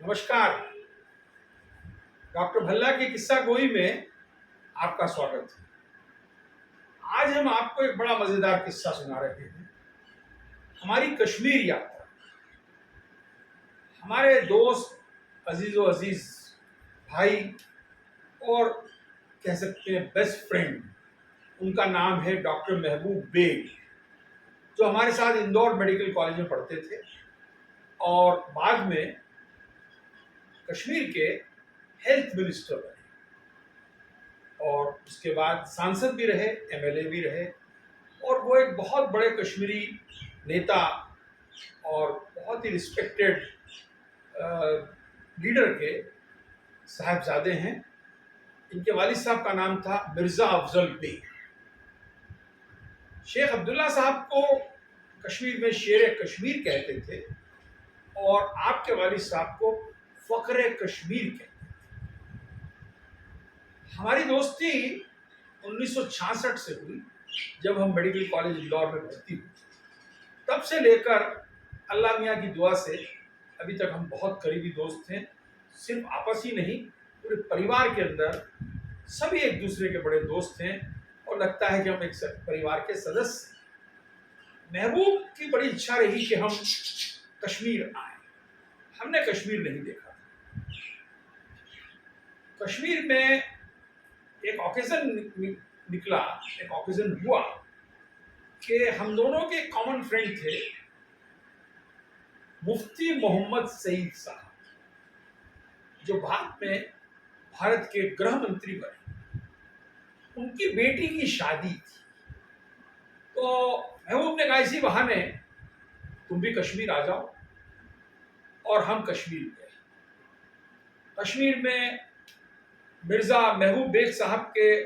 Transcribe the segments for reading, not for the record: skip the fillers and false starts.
नमस्कार। डॉक्टर भल्ला की किस्सा गोई में आपका स्वागत है। आज हम आपको एक बड़ा मजेदार किस्सा सुना रहे हैं। हमारी कश्मीर यात्रा। हमारे दोस्त अजीजो अजीज भाई और कह सकते हैं बेस्ट फ्रेंड, उनका नाम है डॉक्टर महबूब बेग, जो हमारे साथ इंदौर मेडिकल कॉलेज में पढ़ते थे और बाद में कश्मीर के हेल्थ मिनिस्टर बने और उसके बाद सांसद भी रहे, एमएलए भी रहे और वो एक बहुत बड़े कश्मीरी नेता और बहुत ही रिस्पेक्टेड लीडर के साहबजादे हैं। इनके वालिद साहब का नाम था मिर्ज़ा अफजल बेग। शेख अब्दुल्ला साहब को कश्मीर में शेर कश्मीर कहते थे और आपके वालिद साहब को फख्र कश्मीर कहते थे। हमारी दोस्ती 1966 से हुई जब हम मेडिकल कॉलेज इंदौर में भर्ती हुए। तब से लेकर अल्लाह मियाँ की दुआ से अभी तक हम बहुत करीबी दोस्त हैं। सिर्फ आपस ही नहीं, पूरे परिवार के अंदर सभी एक दूसरे के बड़े दोस्त हैं और लगता है कि हम एक परिवार के सदस्य हैं। महबूब की बड़ी इच्छा रही कि हम कश्मीर आए। हमने कश्मीर नहीं देखा। कश्मीर में एक ऑकेजन निकला, एक ऑकेजन हुआ कि हम दोनों के कॉमन फ्रेंड थे मुफ्ती मोहम्मद सईद साहब, जो बाद में भारत के गृह मंत्री बने। उनकी बेटी की शादी थी, तो महबूब ने कहा इसी बहाने तुम भी कश्मीर आ जाओ और हम कश्मीर गए। कश्मीर में मिर्ज़ा महबूब बेग साहब के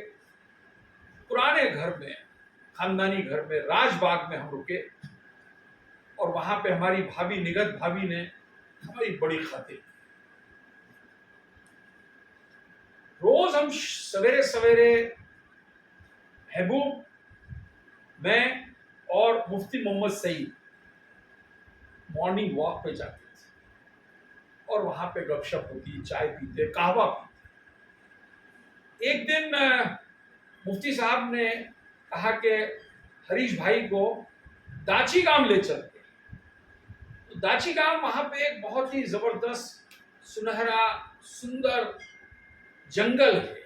पुराने घर में, खानदानी घर में, राजबाग में हम रुके और वहां पे हमारी भाभी निगत भाभी ने हमारी बड़ी खातिर। रोज हम सवेरे सवेरे महबूब, मैं और मुफ्ती मोहम्मद सईद मॉर्निंग वॉक पे जाते थे और वहां पे गपशप होती, चाय पीते, कहवा पीते। एक दिन मुफ्ती साहब ने कहा कि हरीश भाई को दाची गांव ले चलते। तो दाची गांव वहां पे एक बहुत ही जबरदस्त सुनहरा सुंदर जंगल है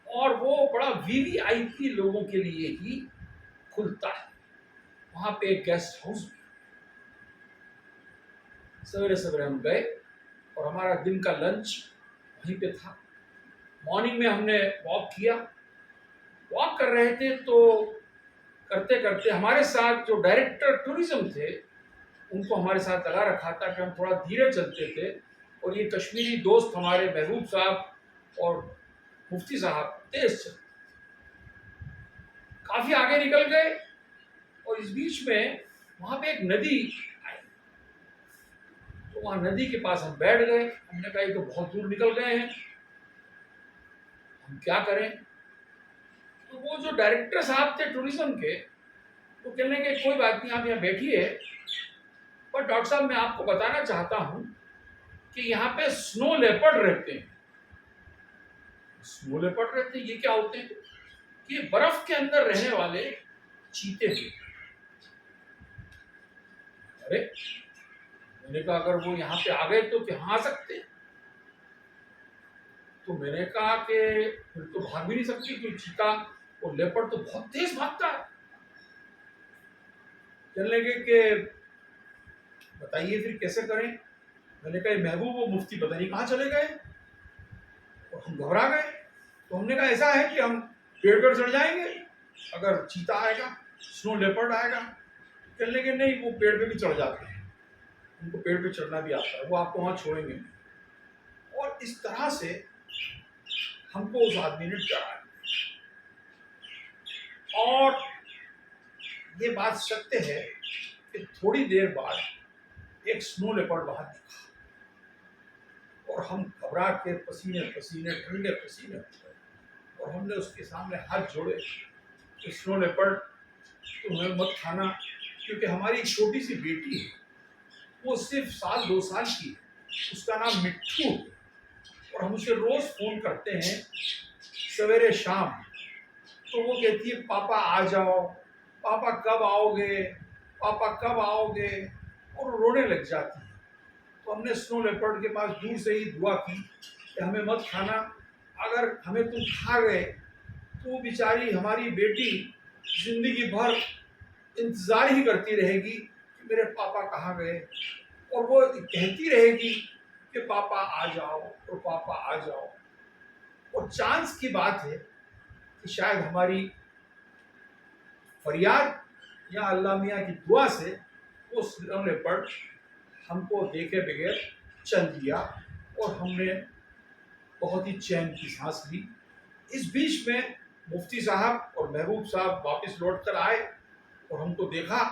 और वो बड़ा वीवीआईपी लोगों के लिए ही खुलता है। वहां पे एक गेस्ट हाउस भी। सवेरे सवेरे हम गए और हमारा दिन का लंच वहीं पे था। मॉर्निंग में हमने वॉक किया। वॉक कर रहे थे तो करते करते हमारे साथ जो डायरेक्टर टूरिज्म थे उनको हमारे साथ लगा रखा था कि हम थोड़ा धीरे चलते थे और ये कश्मीरी दोस्त हमारे महबूब साहब और मुफ्ती साहब तेज चलते। काफी आगे निकल गए और इस बीच में वहां पे एक नदी आई। तो वहां नदी के पास हम बैठ गए। हमने कहा ये तो बहुत दूर निकल गए हैं, हम क्या करें। तो वो जो डायरेक्टर साहब थे टूरिज्म के, वो कहने के कोई बात नहीं, आप यहाँ बैठिए, पर डॉक्टर साहब मैं आपको बताना चाहता हूँ कि यहाँ पे स्नो लेपर्ड रहते हैं। स्नो लेपर्ड रहते हैं, ये क्या होते हैं? कि ये बर्फ के अंदर रहने वाले चीते हैं। अरे मैंने कहा अगर वो यहाँ पे आ गए तो क्या आ सकते हैं? तो मैंने कहा कि फिर तो भाग भी नहीं सकती, क्योंकि चीता और लेपर्ड तो बहुत तेज भागता है। कहने लगे कि बताइए फिर कैसे करें। मैंने कहा महबूब वो मुफ्ती पता नहीं कहाँ चले गए और हम घबरा गए। तो हमने कहा ऐसा है कि हम पेड़ पर चढ़ जाएंगे अगर चीता आएगा, स्नो लेपर्ड आएगा। कहने लगे नहीं, वो पेड़ पे भी चढ़ जाते हैं, उनको पेड़ पे चढ़ना भी आता है, वो आपको वहाँ छोड़ेंगे नहीं। और इस तरह से हमको उस आदमी ने डराया। और ये बात सत्य है कि थोड़ी देर बाद एक स्नो लेपर्ड वहां दिखा और हम घबरा के पसीने पसीने, ठंडे पसीने हो गए और हमने उसके सामने हाथ जोड़े कि स्नो लेपर्ड तुम्हें मत खाना, क्योंकि हमारी एक छोटी सी बेटी है, वो सिर्फ 1-2 साल की है उसका नाम मिट्ठू है और हम उसे रोज फोन करते हैं सवेरे शाम। तो वो कहती है पापा आ जाओ, पापा कब आओगे, पापा कब आओगे, और रोने लग जाती है। तो हमने स्नो लेपर्ड के पास दूर से ही दुआ की कि हमें मत खाना, अगर हमें तुम खा गए तो बेचारी हमारी बेटी जिंदगी भर इंतजार ही करती रहेगी कि मेरे पापा कहाँ गए, और वो कहती रहेगी कि पापा आ जाओ और पापा आ जाओ। और चांस की बात है कि शायद हमारी फरियाद या अल्लाह मियाँ की दुआ से वो स्नो लेपर्ड हमको देखे बगैर चल दिया और हमने बहुत ही चैन की सांस ली। इस बीच में मुफ्ती साहब और महबूब साहब वापस लौट कर आए और हमको देखा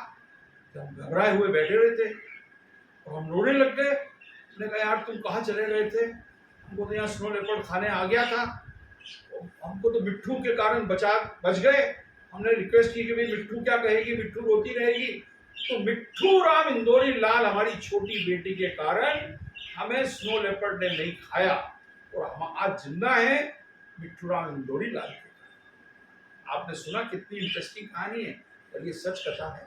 कि हम घबराए हुए बैठे हुए थे और हम रोने लग गए। हमने कहा यार तुम कहाँ चले गए थे? हमको तो यहाँ स्नो लेपर्ड खाने आ गया था, हमको तो मिट्ठू के कारण बच गए। हमने रिक्वेस्ट की कि भाई मिट्ठू क्या कहेगी, मिट्ठू रोती रहेगी। तो मिट्ठू राम इंदौरी लाल हमारी छोटी बेटी के कारण हमें स्नो लेपर्ड ने नहीं खाया और हम आज जिंदा हैं मिट्ठू राम इंदौरी लाल के। आपने सुना कितनी इंटरेस्टिंग कहानी है, और ये सच कथा है।